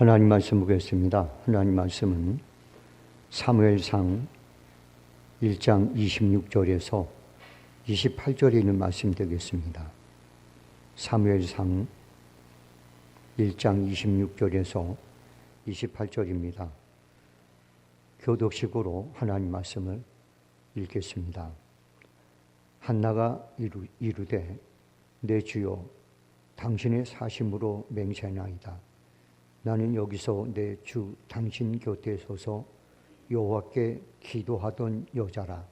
하나님 말씀 보겠습니다. 하나님 말씀은 사무엘상 1장 26절에서 28절에 있는 말씀 되겠습니다. 사무엘상 1장 26절에서 28절입니다. 교독식으로 하나님 말씀을 읽겠습니다. 한나가 이르되 내 주여 당신의 사심으로 맹세하나이다. 나는 여기서 내 주 당신 곁에 서서 여호와께 기도하던 여자라.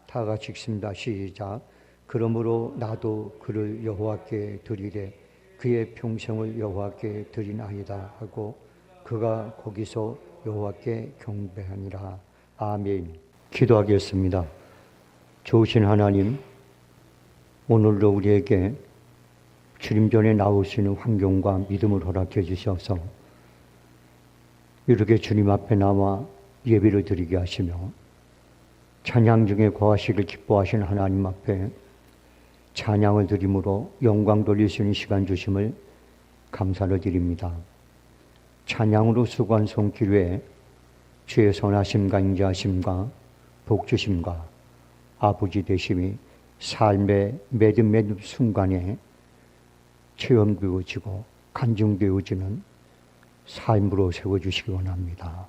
다 같이 읽습니다. 시작. 그러므로 나도 그를 여호와께 드리되 그의 평생을 여호와께 드리나이다 하고 그가 거기서 여호와께 경배하니라. 아멘. 기도하겠습니다. 좋으신 하나님, 오늘도 우리에게 주님 전에 나올 수 있는 환경과 믿음을 허락해 주셔서 이렇게 주님 앞에 나와 예배를 드리게 하시며 찬양 중에 거하시길 기뻐하신 하나님 앞에 찬양을 드림으로 영광 돌릴 수 있는 시간 주심을 감사를 드립니다. 찬양으로 수고한 손길 외에 주의 선하심과 인자하심과 복주심과 아버지 되심이 삶의 매듭 순간에 체험되어지고 간증되어지는 삶으로 세워주시기 원합니다.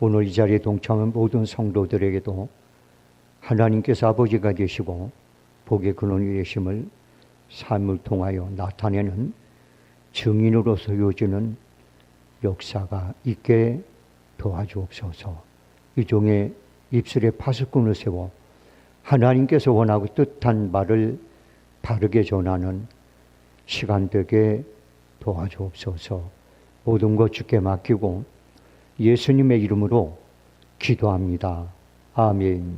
오늘 이 자리에 동참한 모든 성도들에게도 하나님께서 아버지가 되시고 복의 근원이 되심을 삶을 통하여 나타내는 증인으로서 이어지는 역사가 있게 도와주옵소서. 이 종의 입술에 파수꾼을 세워 하나님께서 원하고 뜻한 말을 바르게 전하는 시간 되게 도와주옵소서. 모든 것 주께 맡기고 예수님의 이름으로 기도합니다. 아멘.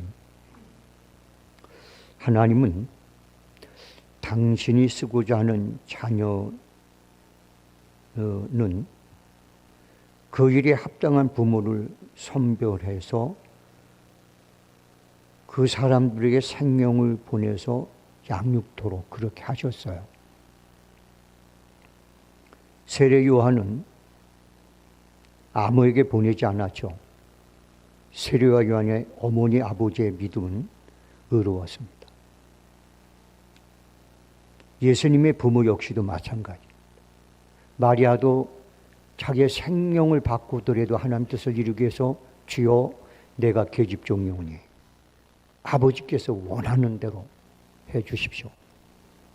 하나님은 당신이 쓰고자 하는 자녀는 그 일에 합당한 부모를 선별해서 그 사람들에게 생명을 보내서 양육토록 그렇게 하셨어요. 세례 요한은 아무에게 보내지 않았죠. 세례와 요한의 어머니 아버지의 믿음은 의로웠습니다. 예수님의 부모 역시도 마찬가지. 마리아도 자기의 생명을 바꾸더라도 하나님 뜻을 이루기 위해서 주여 내가 계집종이오니 아버지께서 원하는 대로 해 주십시오.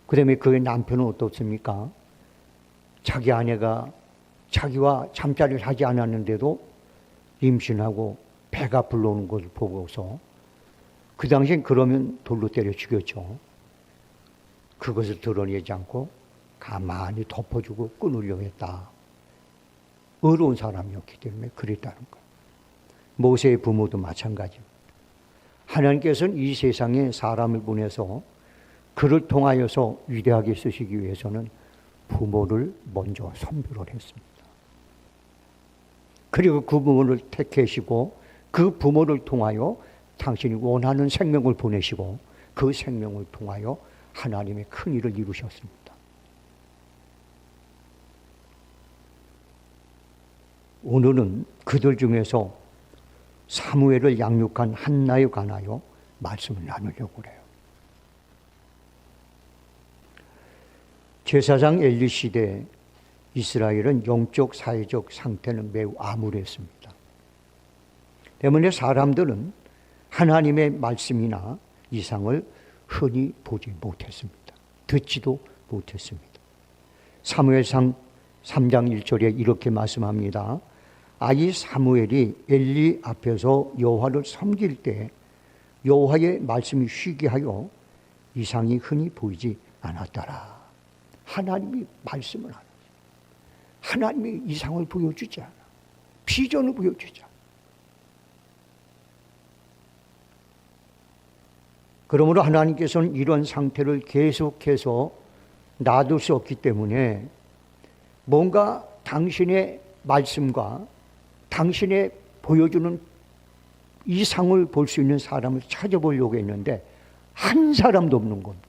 그 다음에 그의 남편은 어떻습니까? 자기 아내가 자기와 잠자리를 하지 않았는데도 임신하고 배가 불러오는 것을 보고서 그 당시엔 그러면 돌로 때려 죽였죠. 그것을 드러내지 않고 가만히 덮어주고 끊으려고 했다. 의로운 사람이었기 때문에 그랬다는 거예요. 모세의 부모도 마찬가지입니다. 하나님께서는 이 세상에 사람을 보내서 그를 통하여서 위대하게 쓰시기 위해서는 부모를 먼저 선별을 했습니다. 그리고 그 부모를 택하시고 그 부모를 통하여 당신이 원하는 생명을 보내시고 그 생명을 통하여 하나님의 큰 일을 이루셨습니다. 오늘은 그들 중에서 사무엘을 양육한 한나에 관하여 말씀을 나누려고 해요. 제사장 엘리 시대 이스라엘은 영적 사회적 상태는 매우 암울했습니다. 때문에 사람들은 하나님의 말씀이나 이상을 흔히 보지 못했습니다. 듣지도 못했습니다. 사무엘상 3장 1절에 이렇게 말씀합니다. 아이 사무엘이 엘리 앞에서 여호와를 섬길 때 여호와의 말씀이 쉬게 하여 이상이 흔히 보이지 않았더라. 하나님이 말씀을 하는 거예요. 하나님이 이상을 보여주지 않아. 비전을 보여주지 않아. 그러므로 하나님께서는 이런 상태를 계속해서 놔둘 수 없기 때문에 뭔가 당신의 말씀과 당신의 보여주는 이상을 볼 수 있는 사람을 찾아보려고 했는데 한 사람도 없는 겁니다.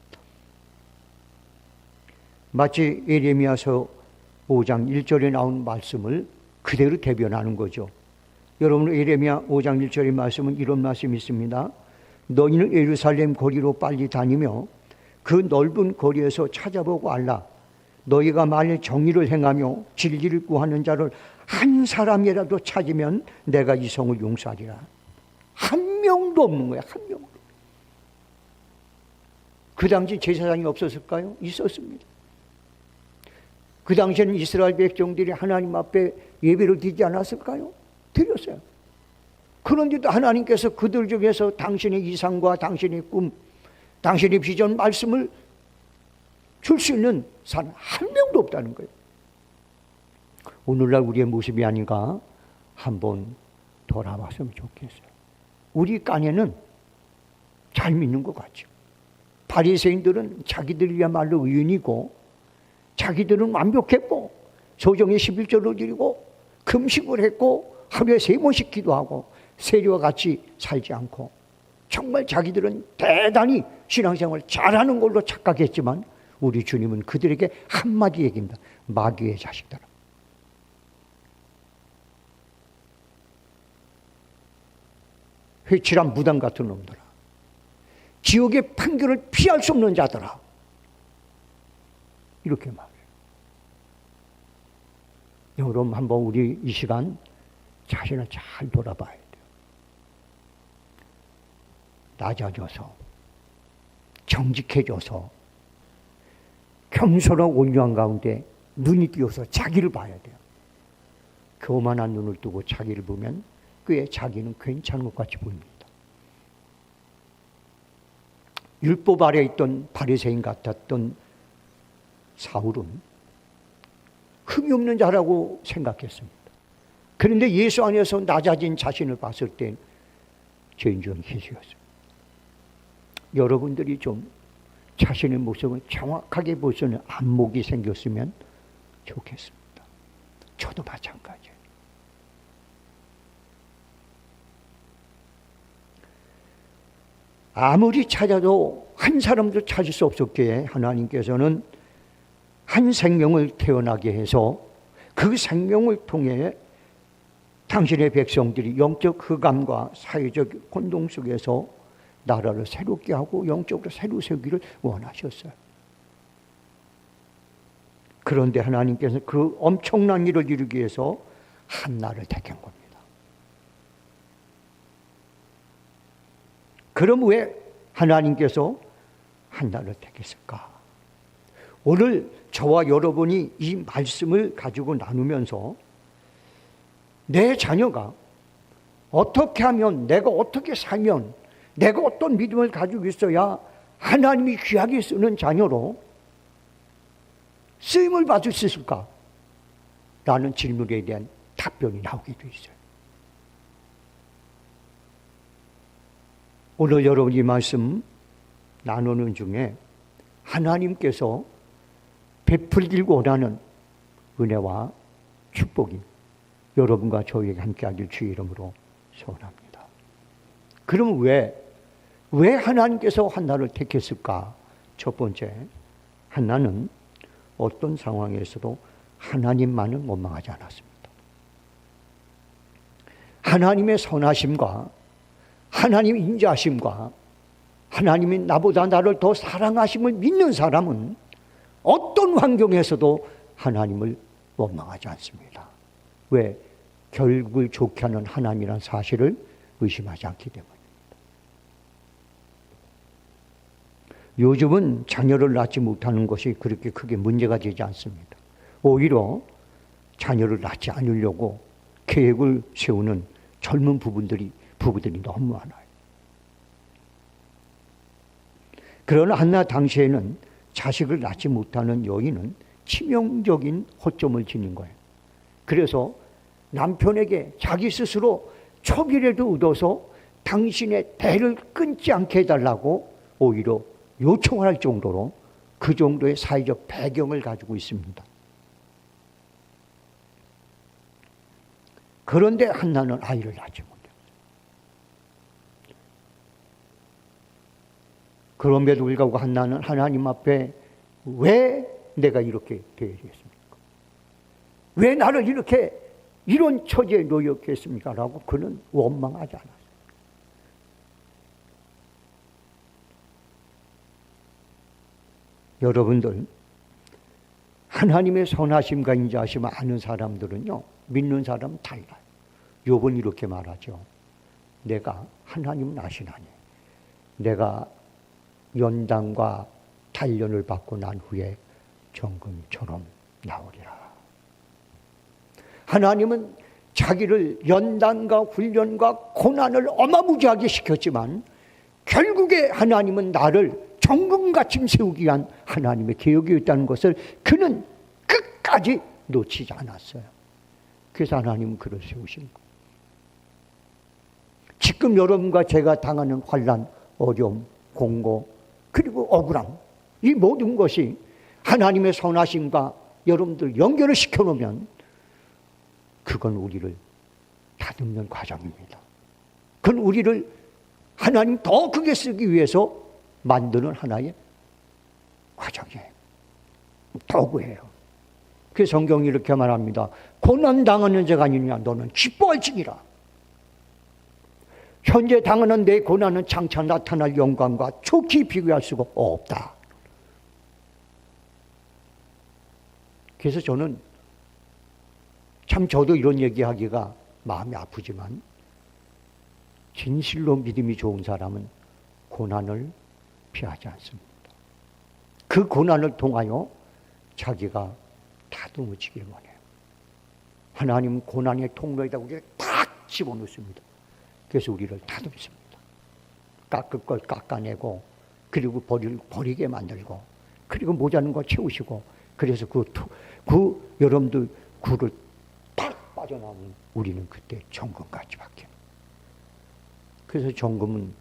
마치 예레미야서 5장 1절에 나온 말씀을 그대로 대변하는 거죠. 여러분, 예레미야 5장 1절의 말씀은 이런 말씀이 있습니다. 너희는 예루살렘 거리로 빨리 다니며 그 넓은 거리에서 찾아보고 알라. 너희가 만일 정의를 행하며 진리를 구하는 자를 한 사람이라도 찾으면 내가 이 성을 용서하리라. 한 명도 없는 거야. 한 명도. 그 당시 제사장이 없었을까요? 있었습니다. 그 당시에는 이스라엘 백성들이 하나님 앞에 예배를 드리지 않았을까요? 드렸어요. 그런데도 하나님께서 그들 중에서 당신의 이상과 당신의 꿈, 당신의 비전 말씀을 줄 수 있는 사람 한 명도 없다는 거예요. 오늘날 우리의 모습이 아닌가 한번 돌아봤으면 좋겠어요. 우리 깐에는 잘 믿는 것 같죠. 바리새인들은 자기들이야말로 의인이고 자기들은 완벽했고 소정의 11조를 드리고 금식을 했고 하루에 3번씩 기도하고 세리와 같이 살지 않고 정말 자기들은 대단히 신앙생활을 잘하는 걸로 착각했지만 우리 주님은 그들에게 한마디 얘기입니다. 마귀의 자식들아. 회칠한 무당 같은 놈들아. 지옥의 판결을 피할 수 없는 자들아. 이렇게 말해요. 여러분, 한번 우리 이 시간 자신을 잘 돌아봐야 돼요. 낮아져서, 정직해져서, 겸손한 온유한 가운데 눈이 띄어서 자기를 봐야 돼요. 교만한 눈을 뜨고 자기를 보면 꽤 자기는 괜찮은 것 같이 보입니다. 율법 아래 있던 바리새인 같았던 사울은 흠이 없는 자라고 생각했습니다. 그런데 예수 안에서 낮아진 자신을 봤을 때 죄인 중 희수였습니다. 여러분들이 좀 자신의 모습을 정확하게 볼 수 있는 안목이 생겼으면 좋겠습니다. 저도 마찬가지예요. 아무리 찾아도 한 사람도 찾을 수 없었기에 하나님께서는 한 생명을 태어나게 해서 그 생명을 통해 당신의 백성들이 영적 흑암과 사회적 혼동 속에서 나라를 새롭게 하고 영적으로 새로 세우기를 원하셨어요. 그런데 하나님께서 그 엄청난 일을 이루기 위해서 한나를 택한 겁니다. 그럼 왜 하나님께서 한나를 택했을까? 오늘 저와 여러분이 이 말씀을 가지고 나누면서 내 자녀가 어떻게 하면, 내가 어떻게 살면, 내가 어떤 믿음을 가지고 있어야 하나님이 귀하게 쓰는 자녀로 쓰임을 받을 수 있을까? 라는 질문에 대한 답변이 나오게 돼 있어요. 오늘 여러분 이 말씀 나누는 중에 하나님께서 베풀길 원하는 은혜와 축복이 여러분과 저에게 함께하길 주의 이름으로 소원합니다. 그럼 왜 하나님께서 한나를 택했을까? 첫 번째, 한나는 어떤 상황에서도 하나님만은 원망하지 않았습니다. 하나님의 선하심과 하나님의 인자하심과 하나님이 나보다 나를 더 사랑하심을 믿는 사람은 어떤 환경에서도 하나님을 원망하지 않습니다. 왜? 결국을 좋게 하는 하나님이란 사실을 의심하지 않기 때문입니다. 요즘은 자녀를 낳지 못하는 것이 그렇게 크게 문제가 되지 않습니다. 오히려 자녀를 낳지 않으려고 계획을 세우는 젊은 부부들이 너무 많아요. 그러나 한나 당시에는 자식을 낳지 못하는 여인은 치명적인 허점을 지닌 거예요. 그래서 남편에게 자기 스스로 촉이라도 얻어서 당신의 대를 끊지 않게 해달라고 오히려 요청할 정도로 그 정도의 사회적 배경을 가지고 있습니다. 그런데 한나는 아이를 낳지 못해요. 그럼에도 불구하고 한나는 하나님 앞에 왜 내가 이렇게 되었습니까? 왜 나를 이렇게 이런 처지에 놓였겠습니까? 라고 그는 원망하지 않았어요. 여러분들, 하나님의 선하심과 인자하심을 아는 사람들은요, 믿는 사람은 달라요. 욥은 이렇게 말하죠. 내가 하나님은 아시나니 내가 연단과 단련을 받고 난 후에 정금처럼 나오리라. 하나님은 자기를 연단과 훈련과 고난을 어마무지하게 시켰지만 결국에 하나님은 나를 정금같이 세우기 위한 하나님의 계획이었다는 것을 그는 끝까지 놓치지 않았어요. 그래서 하나님은 그를 세우신 거예요. 지금 여러분과 제가 당하는 환난, 어려움, 공고, 그리고 억울함, 이 모든 것이 하나님의 선하심과 여러분들 연결을 시켜놓으면 그건 우리를 다듬는 과정입니다. 그건 우리를 하나님 더 크게 쓰기 위해서 만드는 하나의 과정이에요. 도구예요. 그 성경이 이렇게 말합니다. 고난당하는 자가 아니냐 너는 기뻐할지니라. 현재 당하는 내 고난은 장차 나타날 영광과 좋게 비교할 수가 없다. 그래서 저는 참 저도 이런 얘기하기가 마음이 아프지만 진실로 믿음이 좋은 사람은 고난을 피하지 않습니다. 그 고난을 통하여 자기가 다듬어지길 원해요. 하나님은 고난의 통로에다 우리를 딱 집어넣습니다. 그래서 우리를 다듬습니다. 깎을 걸 깎아내고, 그리고 버리게 만들고, 그리고 모자른 거 채우시고, 그래서 여러분들 굴을 딱 빠져나오면 우리는 그때 정금같이 바뀌어요. 그래서 정금은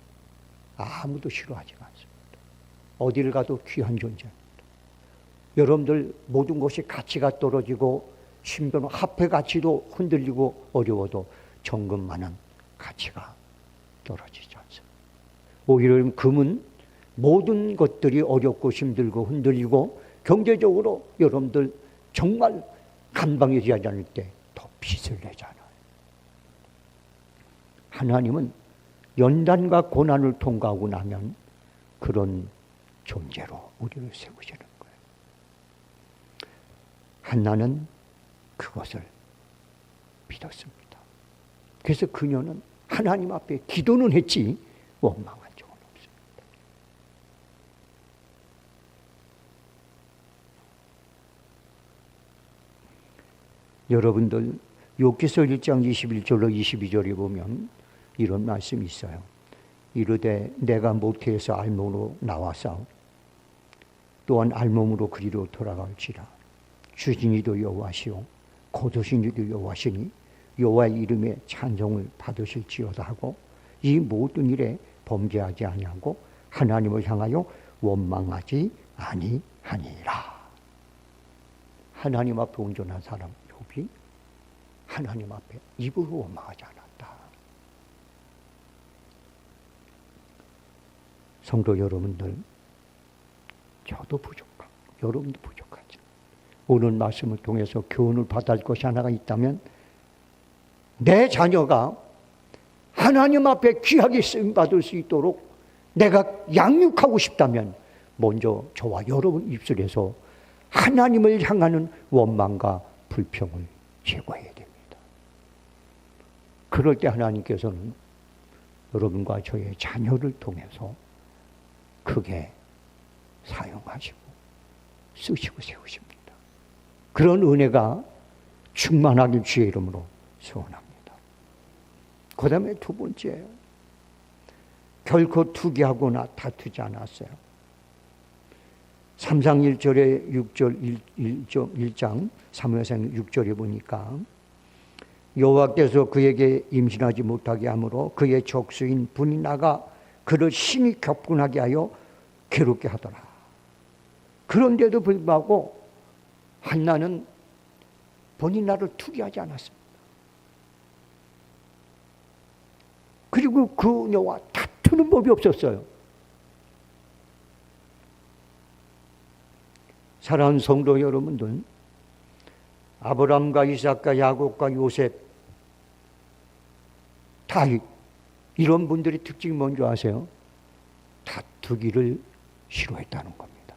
아무도 싫어하지 않습니다. 어디를 가도 귀한 존재입니다. 여러분들 모든 것이 가치가 떨어지고 심지어는 화폐 가치도 흔들리고 어려워도 정금만은 가치가 떨어지지 않습니다. 오히려 금은 모든 것들이 어렵고 힘들고 흔들리고 경제적으로 여러분들 정말 간방해지지 않을 때 더 빛을 내잖아요. 하나님은 연단과 고난을 통과하고 나면 그런 존재로 우리를 세우시는 거예요. 한나는 그것을 믿었습니다. 그래서 그녀는 하나님 앞에 기도는 했지 원망한 적은 없습니다. 여러분들 욥기서 1장 21절로 22절에 보면 이런 말씀이 있어요. 이르되 내가 모태에서 알몸으로 나와서 또한 알몸으로 그리로 돌아갈지라. 주진이도 여호와시오 거두신 이도 여호와시니 여호와의 이름에 찬송을 받으실지어다 하고 이 모든 일에 범죄하지 아니하고 하나님을 향하여 원망하지 아니하니라. 하나님 앞에 온전한 사람 욥이 하나님 앞에 입으로 원망하지 않았다. 성도 여러분들, 저도 부족하고 여러분도 부족하죠. 오늘 말씀을 통해서 교훈을 받을 것이 하나가 있다면 내 자녀가 하나님 앞에 귀하게 쓰임받을 수 있도록 내가 양육하고 싶다면 먼저 저와 여러분 입술에서 하나님을 향하는 원망과 불평을 제거해야 됩니다. 그럴 때 하나님께서는 여러분과 저의 자녀를 통해서 크게 사용하시고 쓰시고 세우십니다. 그런 은혜가 충만하길 주의 이름으로 소원합니다. 그 다음에 두 번째예요. 결코 투기하거나 다투지 않았어요. 3장 1절에 6절 1장 사무엘상 6절에 보니까 여호와께서 그에게 임신하지 못하게 하므로 그의 적수인 분이 나가 그를 심히 격분하게 하여 괴롭게 하더라. 그런데도 불구하고 한나는 본인나를 투기하지 않았습니다. 그리고 그녀와 다투는 법이 없었어요. 사랑하는 성도 여러분들, 아브라함과 이삭과 야곱과 요셉, 다윗, 이런 분들의 특징이 뭔지 아세요? 다투기를 싫어했다는 겁니다.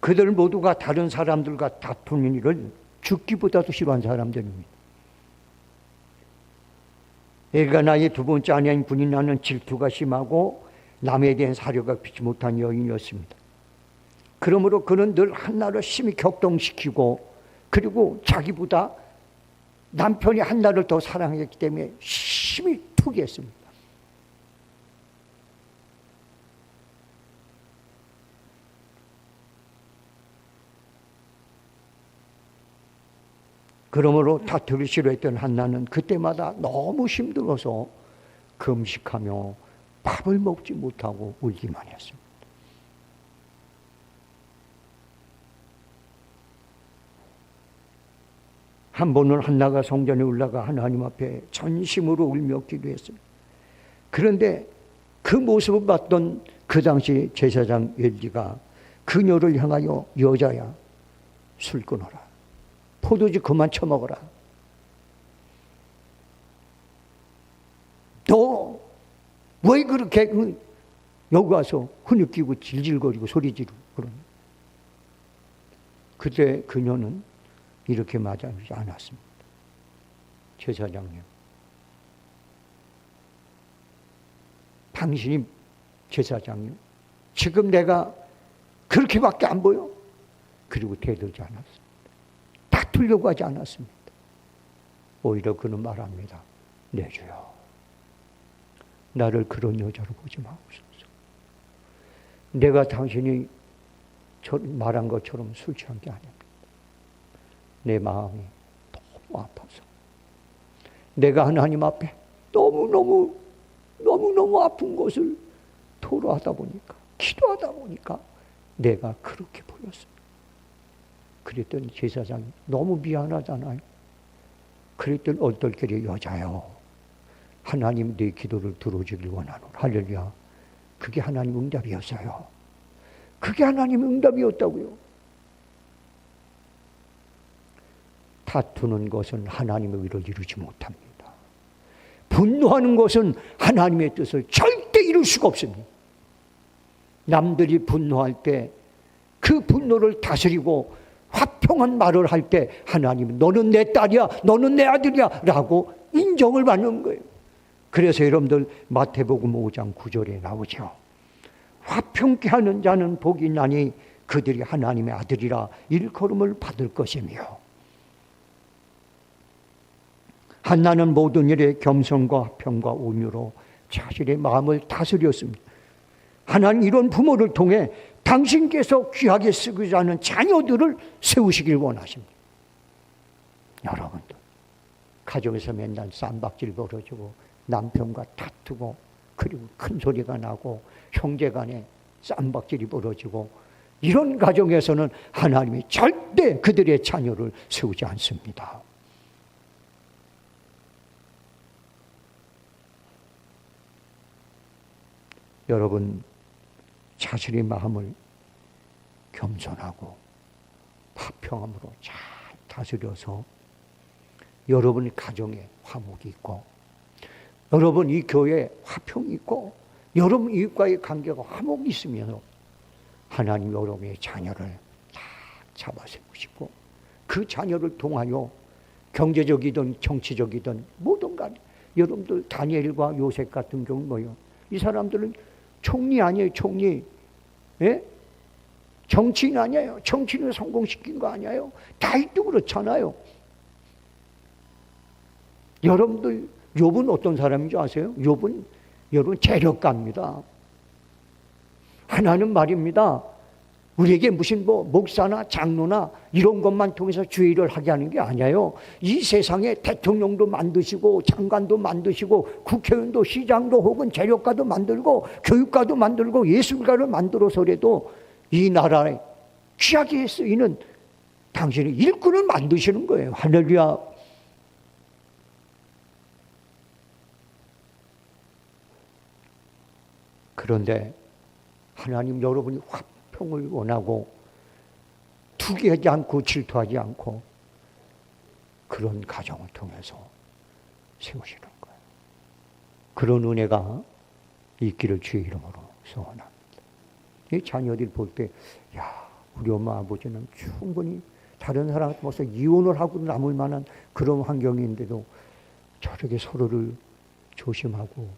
그들 모두가 다른 사람들과 다투는 일을 죽기보다도 싫어한 사람들입니다. 엘가나의 두 번째 아내인 분이나는 질투가 심하고 남에 대한 사려가 피치 못한 여인이었습니다. 그러므로 그는 늘 한나를 심히 격동시키고, 그리고 자기보다 남편이 한나를 더 사랑했기 때문에 심히 투기했습니다. 그러므로 다투기를 싫어했던 한나는 그때마다 너무 힘들어서 금식하며 밥을 먹지 못하고 울기만 했습니다. 한 번은 한나가 성전에 올라가 하나님 앞에 전심으로 울며 기도했습니다. 그런데 그 모습을 봤던 그 당시 제사장 엘리가 그녀를 향하여, 여자야, 술 끊어라, 포도주 그만 처먹어라, 너 왜 그렇게 여기 와서 흐느끼고 질질거리고 소리 지르고 그러니? 그때 그녀는 이렇게 맞아주지 않았습니다. 제사장님, 당신이 제사장님, 지금 내가 그렇게밖에 안 보여? 그리고 대들지 않았습니다. 다투려고 하지 않았습니다. 오히려 그는 말합니다. 내 주여, 나를 그런 여자로 보지 마옵소서. 내가 당신이 말한 것처럼 술 취한 게 아닙니다. 내 마음이 너무 아파서, 내가 하나님 앞에 너무너무 아픈 것을 토로하다 보니까, 기도하다 보니까 내가 그렇게 보였습니다. 그랬더니 제사장이 너무 미안하잖아요. 그랬더니 얼떨결에, 여자요, 하나님 내 기도를 들어주길 원하노라. 할렐루야. 그게 하나님 응답이었어요. 그게 하나님 응답이었다고요. 다투는 것은 하나님의 의를 이루지 못합니다. 분노하는 것은 하나님의 뜻을 절대 이룰 수가 없습니다. 남들이 분노할 때 그 분노를 다스리고 화평한 말을 할 때 하나님은 너는 내 딸이야, 너는 내 아들이야 라고 인정을 받는 거예요. 그래서 여러분들 마태복음 5장 9절에 나오죠. 화평케 하는 자는 복이 있나니 그들이 하나님의 아들이라 일컬음을 받을 것이며. 한나는 모든 일에 겸손과 화평과 온유로 자신의 마음을 다스렸습니다. 하나님 이런 부모를 통해 당신께서 귀하게 쓰고자 하는 자녀들을 세우시길 원하십니다. 여러분들, 가정에서 맨날 쌈박질 벌어지고 남편과 다투고, 그리고 큰 소리가 나고 형제 간에 쌈박질이 벌어지고, 이런 가정에서는 하나님이 절대 그들의 자녀를 세우지 않습니다. 여러분, 자신의 마음을 겸손하고 화평함으로 잘 다스려서 여러분 가정에 화목이 있고, 여러분 이 교회에 화평이 있고, 여러분 이웃과의 관계가 화목이 있으면 하나님 여러분의 자녀를 다 잡아세우시고, 그 자녀를 통하여 경제적이든 정치적이든 뭐든 간에, 여러분들 다니엘과 요셉 같은 경우 뭐요? 이 사람들은 총리 아니에요, 총리. 예? 정치인 아니에요. 정치인을 성공시킨 거 아니에요. 다윗도 그렇잖아요. 여러분들 욥은 어떤 사람인지 아세요? 욥은 여러분 재력가입니다. 하나는 말입니다, 우리에게 무슨 목사나 장로나 이런 것만 통해서 주의를 하게 하는 게 아니에요. 이 세상에 대통령도 만드시고 장관도 만드시고 국회의원도 시장도 혹은 재력가도 만들고 교육가도 만들고 예술가를 만들어서라도 이 나라에 귀하게 쓰이는 당신의 일꾼을 만드시는 거예요. 할렐루야. 그런데 하나님 여러분이 화평을 원하고 투기하지 않고 질투하지 않고 그런 가정을 통해서 세우시는 거예요. 그런 은혜가 있기를 주의 이름으로 소원합니다. 이 자녀들 볼 때, 야, 우리 엄마 아버지는 충분히 다른 사람한테 벌써 이혼을 하고 남을 만한 그런 환경인데도 저렇게 서로를 조심하고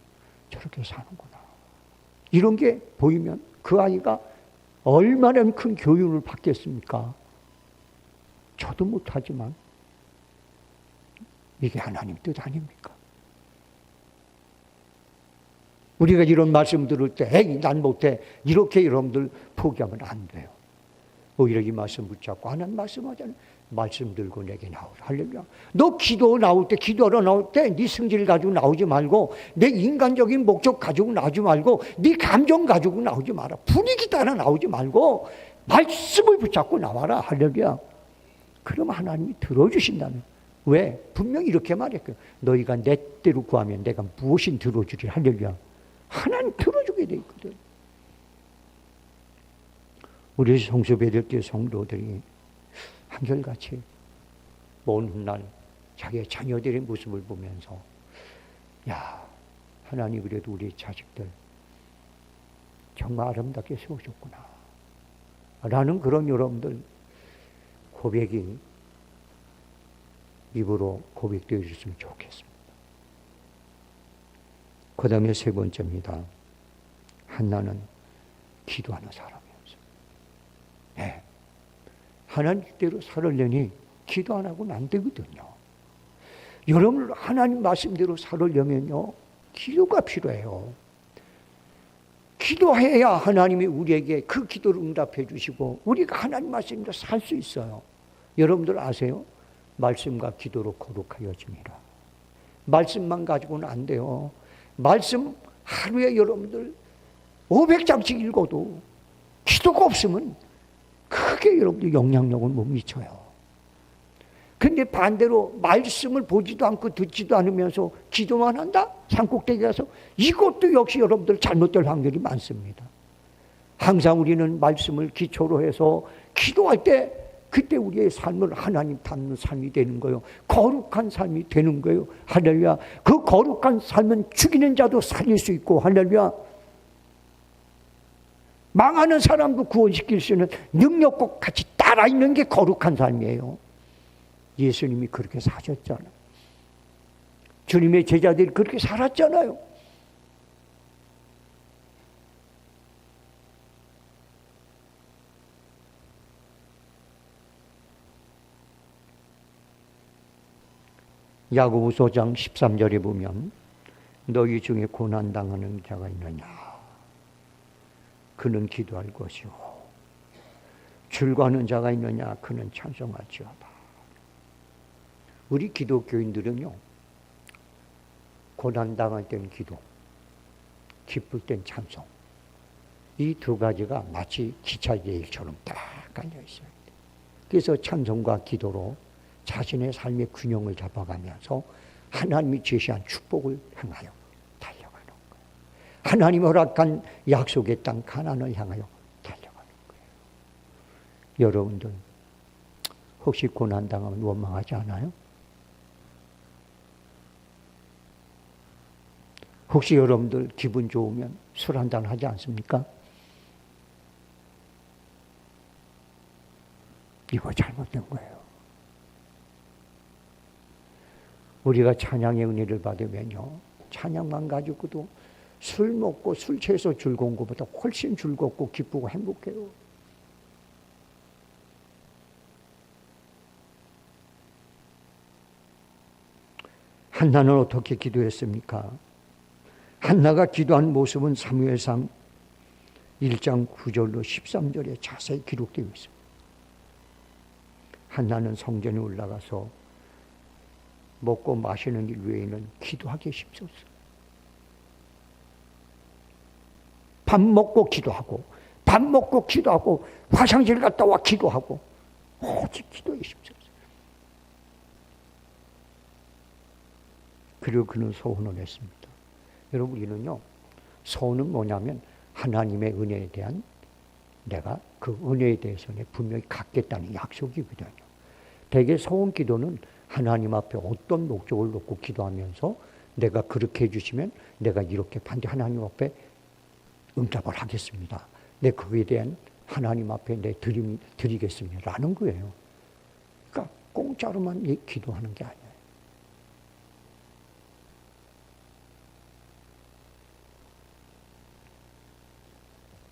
저렇게 사는구나. 이런 게 보이면 그 아이가 얼마나 큰 교육을 받겠습니까? 저도 못하지만 이게 하나님 뜻 아닙니까? 우리가 이런 말씀 들을 때 에이 난 못해 이렇게 여러분들 포기하면 안 돼요. 오히려 이 말씀 붙잡고 하나님 말씀하잖아요. 말씀 들고 내게 나오라. 할렐루야. 너 기도하러 나올 때 네 성질 가지고 나오지 말고 내 인간적인 목적 가지고 나오지 말고 네 감정 가지고 나오지 마라. 분위기 따라 나오지 말고 말씀을 붙잡고 나와라. 할렐루야. 그럼 하나님이 들어주신다면. 왜? 분명히 이렇게 말했고요. 너희가 내 뜻대로 구하면 내가 무엇인 들어주리. 할렐루야. 하나님 들어주게 돼 있거든. 우리 성수배들교회 성도들이 한결같이 먼 훗날 자기의 자녀들의 모습을 보면서 야, 하나님 그래도 우리 자식들 정말 아름답게 세우셨구나 라는 그런 여러분들 고백이 입으로 고백되어 주셨으면 좋겠습니다. 그 다음에 세 번째입니다. 한나는 기도하는 사람이었어요. 네. 하나님 뜻대로 살으려니 기도 안 하고는 안 되거든요. 여러분 하나님 말씀대로 살으려면요 기도가 필요해요. 기도해야 하나님이 우리에게 그 기도를 응답해 주시고 우리가 하나님 말씀대로 살 수 있어요. 여러분들 아세요? 말씀과 기도로 거룩하여집니다. 말씀만 가지고는 안 돼요. 말씀 하루에 여러분들 500장씩 읽어도 기도가 없으면 크게 여러분들 영향력을 못 미쳐요. 근데 반대로 말씀을 보지도 않고 듣지도 않으면서 기도만 한다? 산꼭대기 가서 이것도 역시 여러분들 잘못될 확률이 많습니다. 항상 우리는 말씀을 기초로 해서 기도할 때 그때 우리의 삶은 하나님 닮는 삶이 되는 거예요. 거룩한 삶이 되는 거예요. 할렐루야. 그 거룩한 삶은 죽이는 자도 살릴 수 있고 할렐루야. 망하는 사람도 구원시킬 수 있는 능력과 같이 따라 있는 게 거룩한 삶이에요. 예수님이 그렇게 사셨잖아요. 주님의 제자들이 그렇게 살았잖아요. 야고보서 5장 13절에 보면 너희 중에 고난당하는 자가 있느냐 그는 기도할 것이요 즐거워하는 자가 있느냐 그는 찬송할지어다. 우리 기독교인들은요 고난당할 땐 기도, 기쁠 땐 찬송 이 두 가지가 마치 기차 레일처럼 딱 깔려 있어요. 그래서 찬송과 기도로 자신의 삶의 균형을 잡아가면서 하나님이 제시한 축복을 향하여 달려가는 거예요. 하나님이 허락한 약속의 땅 가나안을 향하여 달려가는 거예요. 여러분들 혹시 고난당하면 원망하지 않아요? 혹시 여러분들 기분 좋으면 술 한잔 하지 않습니까? 이거 잘못된 거예요. 우리가 찬양의 은혜를 받으면요 찬양만 가지고도 술 먹고 술 취해서 즐거운 것보다 훨씬 즐겁고 기쁘고 행복해요. 한나는 어떻게 기도했습니까? 한나가 기도한 모습은 사무엘상 1장 9절로 13절에 자세히 기록되어 있습니다. 한나는 성전에 올라가서 먹고 마시는 일 외에는 기도하기 쉽었어요. 밥 먹고 기도하고 밥 먹고 기도하고 화장실 갔다 와 기도하고 오직 기도에 쉽었어요. 그리고 그는 소원을 했습니다. 여러분 우리는요 소원은 뭐냐면 하나님의 은혜에 대한 내가 그 은혜에 대해서는 분명히 갖겠다는 약속이거든요. 대개 소원 기도는 하나님 앞에 어떤 목적을 놓고 기도하면서 내가 그렇게 해주시면 내가 이렇게 반드시 하나님 앞에 응답을 하겠습니다. 내 그에 대한 하나님 앞에 내 드리겠습니다. 라는 거예요. 그러니까 공짜로만 기도하는 게 아니에요.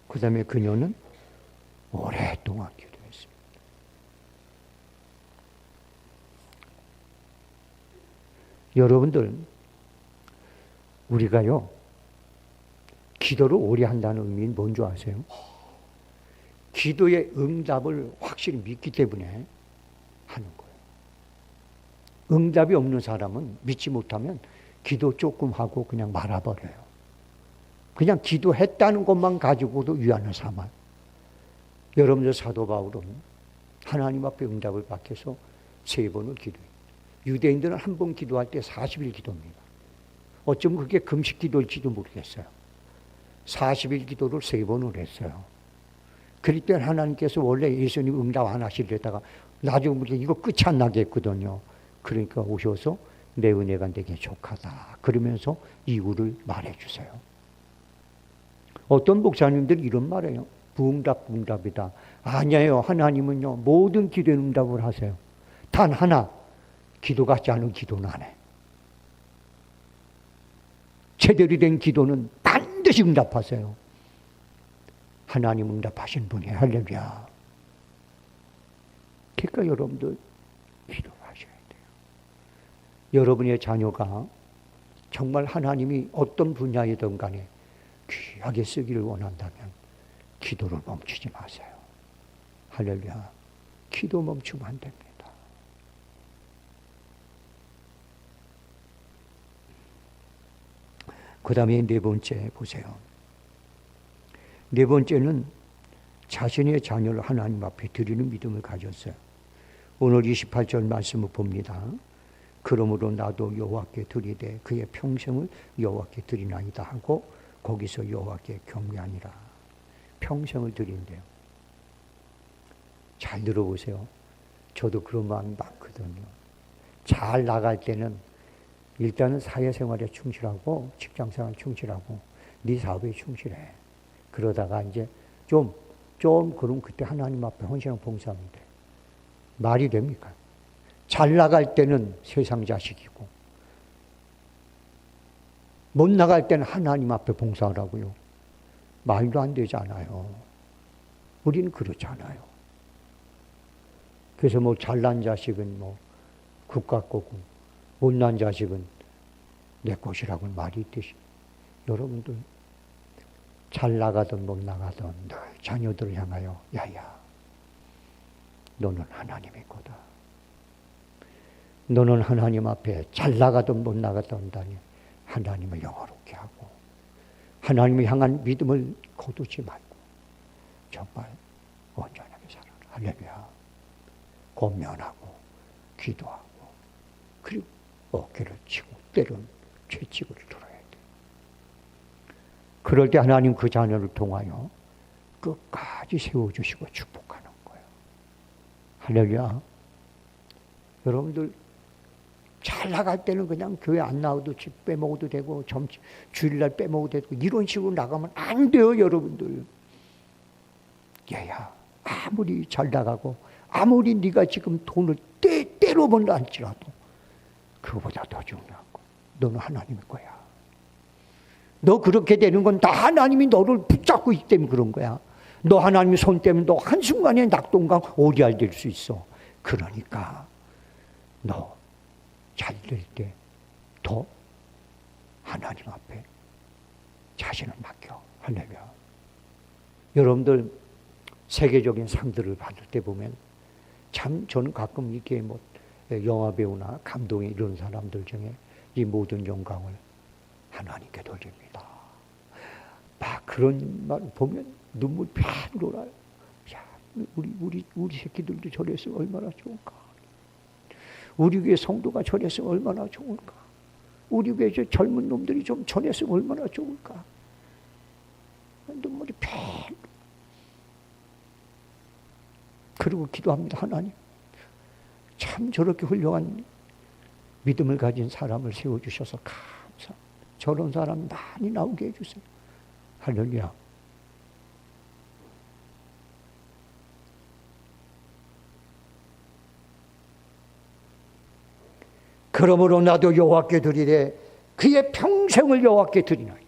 그 다음에 그녀는 오랫동안 기도했습니다. 여러분들, 우리가요, 기도를 오래 한다는 의미는 뭔지 아세요? 기도의 응답을 확실히 믿기 때문에 하는 거예요. 응답이 없는 사람은 믿지 못하면 기도 조금 하고 그냥 말아버려요. 그냥 기도했다는 것만 가지고도 위안을 삼아요. 여러분들 사도 바울은 하나님 앞에 응답을 받기 위해서 3번을 기도해요. 유대인들은 한 번 기도할 때 40일 기도합니다. 어쩌면 그게 금식 기도일지도 모르겠어요. 40일 기도를 3번을 했어요. 그럴 때 하나님께서 원래 예수님 응답 안 하시려다가 나중에 이거 끝이 안 나겠거든요. 그러니까 오셔서 내 은혜가 내게 족하다. 그러면서 이유를 말해주세요. 어떤 목사님들이 이런 말해요. 부응답이다. 아니에요. 하나님은요, 모든 기도에 응답을 하세요. 단 하나, 기도 같지 않은 기도는 안 해. 제대로 된 기도는 반드시 응답하세요. 하나님 응답하신 분이 할렐루야. 그러니까 여러분들 기도하셔야 돼요. 여러분의 자녀가 정말 하나님이 어떤 분야이든 간에 귀하게 쓰기를 원한다면 기도를 멈추지 마세요. 할렐루야. 기도 멈추면 안 됩니다. 그 다음에 4번째 보세요. 4번째는 자신의 자녀를 하나님 앞에 드리는 믿음을 가졌어요. 오늘 28절 말씀을 봅니다. 그러므로 나도 여호와께 드리되 그의 평생을 여호와께 드리나이다 하고 거기서 여호와께 경배하니라. 평생을 드린대요. 잘 들어보세요. 저도 그런 마음이 많거든요. 잘 나갈 때는 일단은 사회생활에 충실하고 직장생활에 충실하고 네 사업에 충실해. 그러다가 이제 좀 그럼 그때 하나님 앞에 헌신하고 봉사하면 돼. 말이 됩니까? 잘 나갈 때는 세상 자식이고 못 나갈 때는 하나님 앞에 봉사하라고요. 말도 안 되잖아요. 우리는 그렇잖아요. 그래서 뭐 잘난 자식은 뭐 국가 거고 못난 자식은 내 것이라고 말이 있듯이 여러분들 잘 나가든 못 나가든 늘 자녀들을 향하여 야야 너는 하나님의 거다. 너는 하나님 앞에 잘 나가든 못 나가든 한다니 하나님을 영화롭게 하고 하나님을 향한 믿음을 거두지 말고 정말 온전하게 살아라. 할렐루야. 권면하고 기도하고 그리고 어깨를 치고 때론 채찍을 들어야 돼. 그럴 때 하나님 그 자녀를 통하여 끝까지 세워주시고 축복하는 거예요. 할렐루야. 여러분들 잘 나갈 때는 그냥 교회 안 나와도 집 빼먹어도 되고 주일날 빼먹어도 되고 이런 식으로 나가면 안 돼요. 여러분들. 얘야 아무리 잘 나가고 아무리 네가 지금 돈을 때로 번다 할지라도 그거보다 더 중요한 거 너는 하나님의 거야. 너 그렇게 되는 건 다 하나님이 너를 붙잡고 있기 때문에 그런 거야. 너 하나님의 손 때문에 너 한순간에 낙동강 오리알 될 수 있어. 그러니까 너 잘 될 때 더 하나님 앞에 자신을 맡겨. 할렐루야. 여러분들 세계적인 상들을 받을 때 보면 참 저는 가끔 이렇게 뭐 영화배우나 감독이 이런 사람들 중에 이 모든 영광을 하나님께 돌립니다. 막 그런 말 보면 눈물 팍 돌아요. 야, 우리 새끼들도 저랬으면 얼마나 좋을까. 우리 교회 성도가 저랬으면 얼마나 좋을까. 우리 교회 젊은 놈들이 좀 저랬으면 얼마나 좋을까. 눈물이 팩. 그리고 기도합니다. 하나님, 참 저렇게 훌륭한 믿음을 가진 사람을 세워주셔서 감사합니다. 저런 사람 많이 나오게 해주세요. 할렐루야. 그러므로 나도 여호와께 드리되 그의 평생을 여호와께 드리나이다.